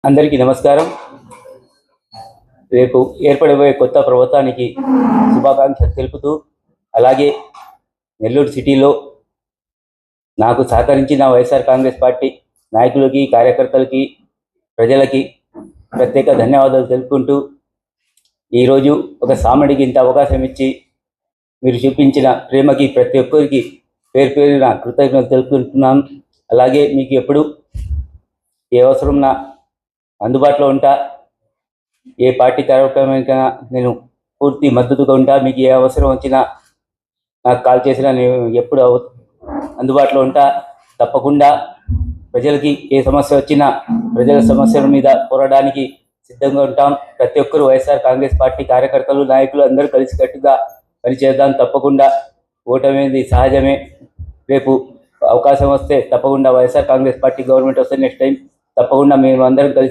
అందరికీ నమస్కారం. రేపు ఏర్పడబోయే కొత్త ప్రభుత్వానికి శుభాకాంక్షలు తెలుపుతూ, అలాగే నెల్లూరు సిటీలో నాకు సహకరించిన వైఎస్ఆర్ కాంగ్రెస్ పార్టీ నాయకులకి, కార్యకర్తలకి, ప్రజలకి ప్రత్యేక ధన్యవాదాలు తెలుపుకుంటూ, ఈరోజు ఒక సామాన్యుడికి ఇంత అవకాశం ఇచ్చి మీరు చూపించిన ప్రేమకి ప్రతి ఒక్కరికి పేరు పేరున కృతజ్ఞతలు తెలుపుకుంటున్నాను. అలాగే మీకు ఎప్పుడు ఏ అవసరం అందుబాటులో ఉంటా, ఏ పార్టీ కార్యక్రమానికైనా నేను పూర్తి మద్దతుగా ఉంటా. మీకు ఏ అవసరం వచ్చినా నాకు కాల్ చేసినా నేను ఎప్పుడు అందుబాటులో ఉంటా. తప్పకుండా ప్రజలకి ఏ సమస్య వచ్చినా ప్రజల సమస్యల మీద పోరాడడానికి సిద్ధంగా ఉంటాం. ప్రతి ఒక్కరు వైఎస్ఆర్ కాంగ్రెస్ పార్టీ కార్యకర్తలు, నాయకులు అందరూ కలిసికట్టుగా పనిచేద్దాం. తప్పకుండా ఓటమి సహజమే. రేపు అవకాశం వస్తే తప్పకుండా వైఎస్ఆర్ కాంగ్రెస్ పార్టీ గవర్నమెంట్ వస్తే నెక్స్ట్ టైం తప్పకుండా మేము అందరం కలిసి